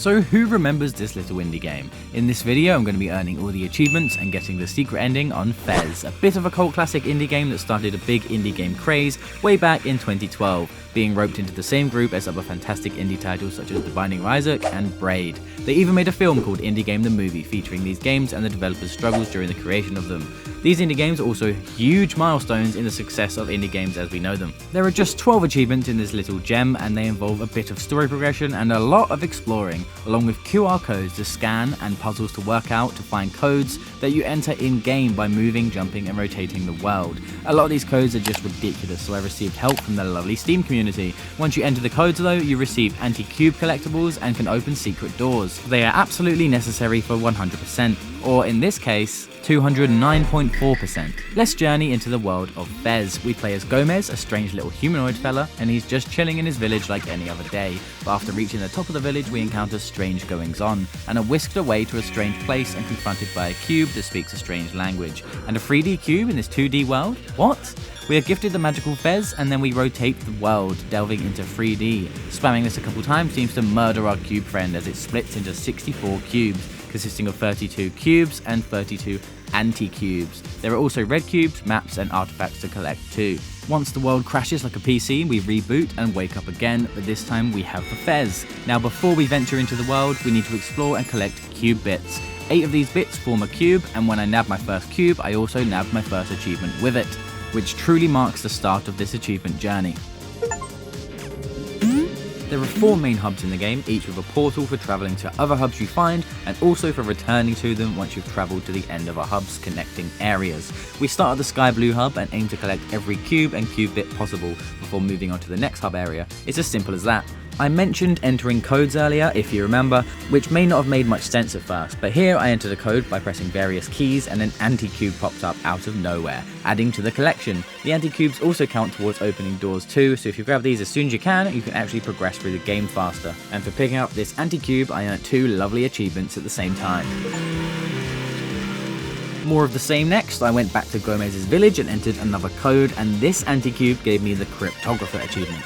So who remembers this little indie game? In this video I'm going to be earning all the achievements and getting the secret ending on Fez, a bit of a cult classic indie game that started a big indie game craze way back in 2012, being roped into the same group as other fantastic indie titles such as The Binding of Isaac and Braid. They even made a film called Indie Game the Movie featuring these games and the developers' struggles during the creation of them. These indie games are also huge milestones in the success of indie games as we know them. There are just 12 achievements in this little gem, and they involve a bit of story progression and a lot of exploring, along with QR codes to scan and puzzles to work out to find codes that you enter in-game by moving, jumping and rotating the world. A lot of these codes are just ridiculous, so I received help from the lovely Steam community. Once you enter the codes though, you receive anti-cube collectibles and can open secret doors. They are absolutely necessary for 100%, or in this case, 209.4%. Let's journey into the world of Fez. We play as Gomez, a strange little humanoid fella, and he's just chilling in his village like any other day. But after reaching the top of the village, we encounter strange goings on, and are whisked away to a strange place and confronted by a cube that speaks a strange language. And a 3D cube in this 2D world? What? We are gifted the magical Fez, and then we rotate the world, delving into 3D. Spamming this a couple times seems to murder our cube friend as it splits into 64 cubes, consisting of 32 cubes and 32 anti-cubes. There are also red cubes, maps and artifacts to collect too. Once the world crashes like a PC, we reboot and wake up again, but this time we have the Fez. Now before we venture into the world, we need to explore and collect cube bits. 8 of these bits form a cube, and when I nab my first cube, I also nabbed my first achievement with it, which truly marks the start of this achievement journey. There are 4 main hubs in the game, each with a portal for travelling to other hubs you find, and also for returning to them once you've travelled to the end of our hub's connecting areas. We start at the Sky Blue hub and aim to collect every cube and cube bit possible before moving on to the next hub area. It's as simple as that. I mentioned entering codes earlier, if you remember, which may not have made much sense at first, but here I entered a code by pressing various keys and an anti-cube popped up out of nowhere, adding to the collection. The anti-cubes also count towards opening doors too, so if you grab these as soon as you can actually progress through the game faster. And for picking up this anti-cube, I earned 2 lovely achievements at the same time. More of the same next, I went back to Gomez's village and entered another code, and this anti-cube gave me the cryptographer achievement.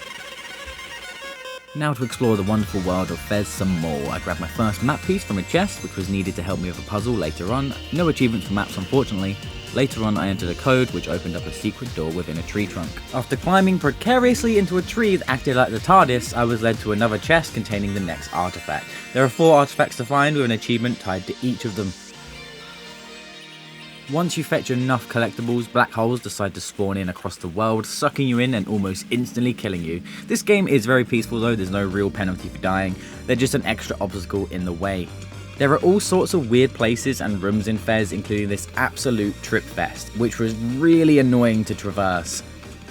Now to explore the wonderful world of Fez some more. I grabbed my first map piece from a chest, which was needed to help me with a puzzle later on. No achievements for maps unfortunately. Later on I entered a code which opened up a secret door within a tree trunk. After climbing precariously into a tree that acted like the TARDIS, I was led to another chest containing the next artifact. There are 4 artifacts to find with an achievement tied to each of them. Once you fetch enough collectibles, black holes decide to spawn in across the world, sucking you in and almost instantly killing you. This game is very peaceful though, there's no real penalty for dying, they're just an extra obstacle in the way. There are all sorts of weird places and rooms in Fez, including this absolute trip fest, which was really annoying to traverse.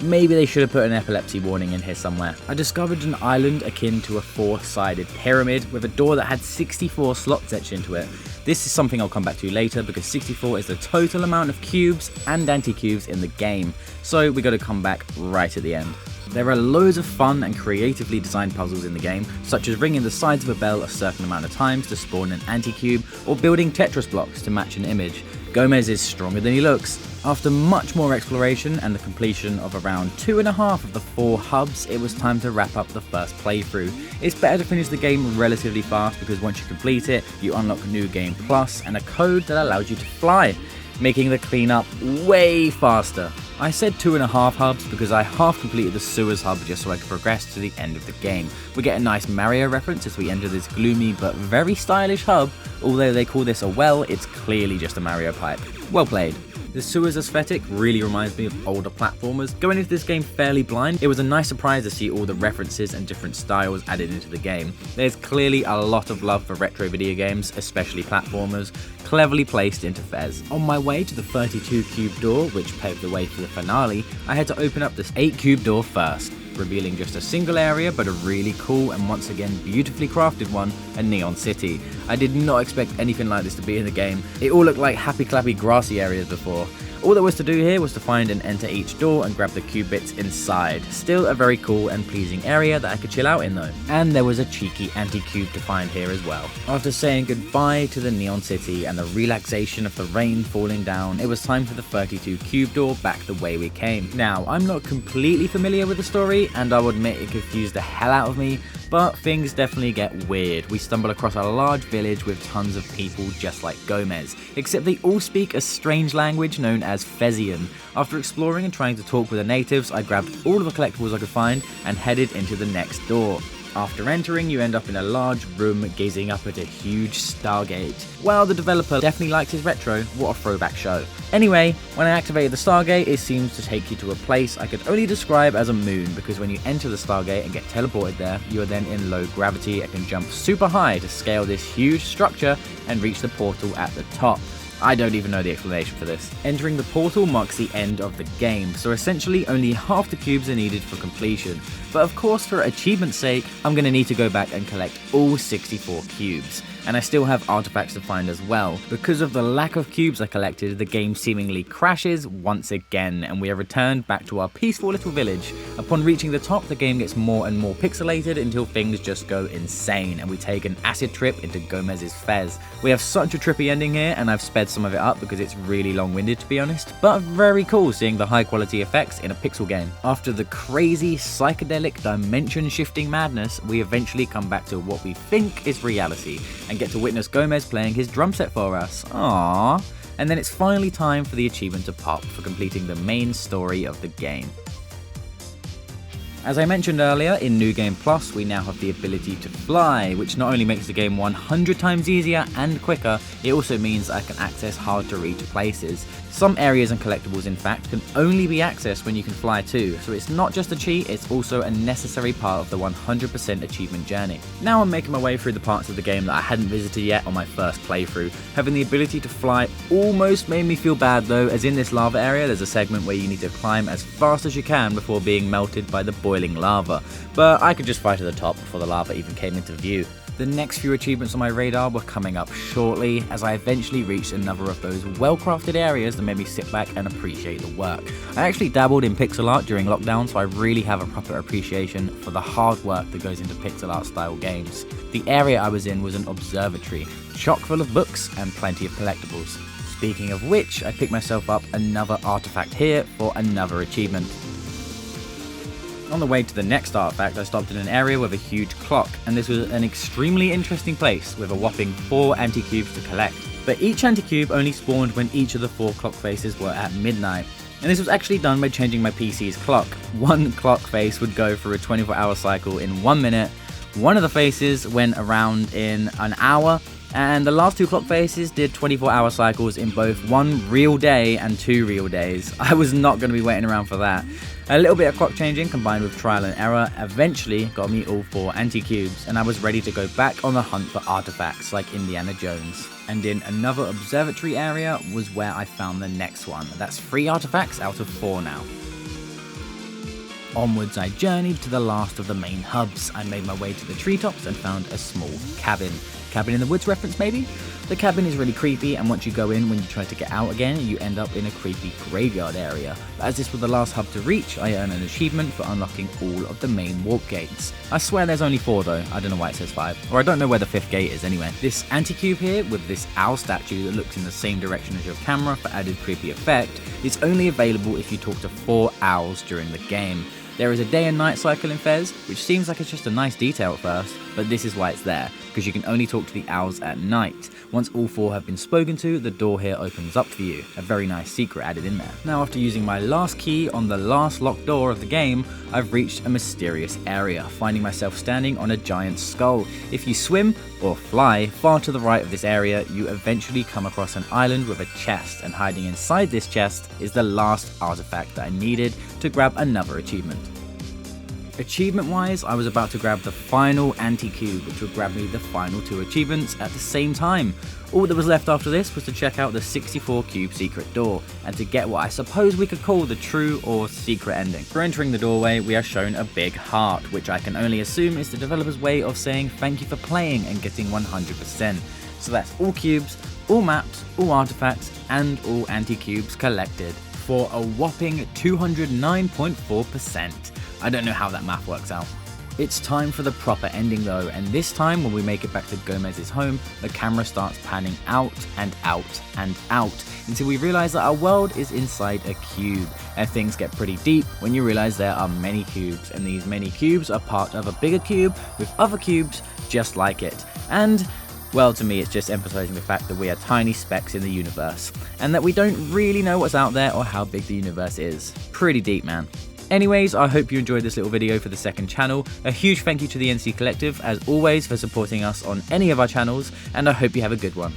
Maybe they should have put an epilepsy warning in here somewhere. I discovered an island akin to a 4-sided pyramid with a door that had 64 slots etched into it. This is something I'll come back to later because 64 is the total amount of cubes and anti-cubes in the game, so we got to come back right at the end. There are loads of fun and creatively designed puzzles in the game, such as ringing the sides of a bell a certain amount of times to spawn an anti-cube, or building Tetris blocks to match an image. Gomez is stronger than he looks. After much more exploration and the completion of around 2.5 of the 4 hubs, it was time to wrap up the first playthrough. It's better to finish the game relatively fast because once you complete it, you unlock New Game Plus and a code that allows you to fly, making the cleanup way faster. I said 2.5 hubs because I half completed the sewers hub just so I could progress to the end of the game. We get a nice Mario reference as we enter this gloomy but very stylish hub. Although they call this a well, it's clearly just a Mario pipe. Well played. The sewers aesthetic really reminds me of older platformers. Going into this game fairly blind, it was a nice surprise to see all the references and different styles added into the game. There's clearly a lot of love for retro video games, especially platformers, cleverly placed into Fez. On my way to the 32 cube door, which paved the way for the finale, I had to open up this 8 cube door first, revealing just a single area but a really cool and once again beautifully crafted one, a neon city. I did not expect anything like this to be in the game. It all looked like happy clappy grassy areas before. All there was to do here was to find and enter each door and grab the cube bits inside. Still a very cool and pleasing area that I could chill out in though. And there was a cheeky anti-cube to find here as well. After saying goodbye to the neon city and the relaxation of the rain falling down, it was time for the 32 cube door back the way we came. Now, I'm not completely familiar with the story and I'll admit it confused the hell out of me, But things definitely get weird. We stumble across a large village with tons of people just like Gomez, except they all speak a strange language known as Fezian. After exploring and trying to talk with the natives, I grabbed all of the collectibles I could find and headed into the next door. After entering, you end up in a large room gazing up at a huge Stargate. Well, the developer definitely liked his retro, what a throwback show. Anyway, when I activated the Stargate, it seems to take you to a place I could only describe as a moon, because when you enter the Stargate and get teleported there, you are then in low gravity and can jump super high to scale this huge structure and reach the portal at the top. I don't even know the explanation for this. Entering the portal marks the end of the game, so essentially only half the cubes are needed for completion. But of course, for achievement's sake, I'm going to need to go back and collect all 64 cubes. And I still have artifacts to find as well. Because of the lack of cubes I collected, the game seemingly crashes once again, and we are returned back to our peaceful little village. Upon reaching the top, the game gets more and more pixelated until things just go insane, and we take an acid trip into Gomez's Fez. We have such a trippy ending here, and I've sped some of it up because it's really long-winded to be honest, but very cool seeing the high quality effects in a pixel game. After the crazy psychedelic dimension-shifting madness, we eventually come back to what we think is reality, and get to witness Gomez playing his drum set for us. Aww. And then it's finally time for the achievement to pop for completing the main story of the game. As I mentioned earlier, in New Game Plus, we now have the ability to fly, which not only makes the game 100 times easier and quicker, it also means I can access hard to reach places. Some areas and collectibles, in fact, can only be accessed when you can fly too, so it's not just a cheat, it's also a necessary part of the 100% achievement journey. Now I'm making my way through the parts of the game that I hadn't visited yet on my first playthrough. Having the ability to fly almost made me feel bad though, as in this lava area there's a segment where you need to climb as fast as you can before being melted by the boiling lava, but I could just fly to the top before the lava even came into view. The next few achievements on my radar were coming up shortly, as I eventually reached another of those well-crafted areas that made me sit back and appreciate the work. I actually dabbled in pixel art during lockdown, so I really have a proper appreciation for the hard work that goes into pixel art style games. The area I was in was an observatory, chock full of books and plenty of collectibles. Speaking of which, I picked myself up another artifact here for another achievement. On the way to the next artifact, I stopped in an area with a huge clock, and this was an extremely interesting place with a whopping 4 anti-cubes to collect. But each anti-cube only spawned when each of the 4 clock faces were at midnight. And this was actually done by changing my PC's clock. One clock face would go through a 24-hour cycle in 1 minute, one of the faces went around in an hour, and the last 2 clock faces did 24-hour cycles in both 1 real day and 2 real days. I was not going to be waiting around for that. A little bit of clock changing combined with trial and error eventually got me all 4 anti-cubes, and I was ready to go back on the hunt for artifacts like Indiana Jones. And in another observatory area was where I found the next one. That's 3 artifacts out of 4 now. Onwards I journeyed to the last of the main hubs. I made my way to the treetops and found a small cabin. Cabin in the woods reference maybe? The cabin is really creepy, and once you go in, when you try to get out again, you end up in a creepy graveyard area. But as this was the last hub to reach, I earn an achievement for unlocking all of the main warp gates. I swear there's only 4 though, I don't know why it says 5, or I don't know where the 5th gate is anyway. This anti-cube here, with this owl statue that looks in the same direction as your camera for added creepy effect, is only available if you talk to 4 owls during the game. There is a day and night cycle in Fez, which seems like it's just a nice detail at first, but this is why it's there, because you can only talk to the owls at night. Once all 4 have been spoken to, the door here opens up for you, a very nice secret added in there. Now after using my last key on the last locked door of the game, I've reached a mysterious area, finding myself standing on a giant skull. If you swim or fly far to the right of this area, you eventually come across an island with a chest, and hiding inside this chest is the last artifact that I needed to grab another achievement. Achievement wise, I was about to grab the final anti-cube, which would grab me the final 2 achievements at the same time. All that was left after this was to check out the 64 cube secret door, and to get what I suppose we could call the true or secret ending. For entering the doorway, we are shown a big heart, which I can only assume is the developer's way of saying thank you for playing and getting 100%. So that's all cubes, all maps, all artifacts, and all anti-cubes collected, for a whopping 209.4%. I don't know how that math works out. It's time for the proper ending though, and this time when we make it back to Gomez's home, the camera starts panning out and out and out until we realise that our world is inside a cube, and things get pretty deep when you realise there are many cubes, and these many cubes are part of a bigger cube with other cubes just like it. And well, to me it's just emphasising the fact that we are tiny specks in the universe, and that we don't really know what's out there or how big the universe is. Pretty deep, man. Anyways, I hope you enjoyed this little video for the second channel. A huge thank you to the NC Collective, as always, for supporting us on any of our channels, and I hope you have a good one.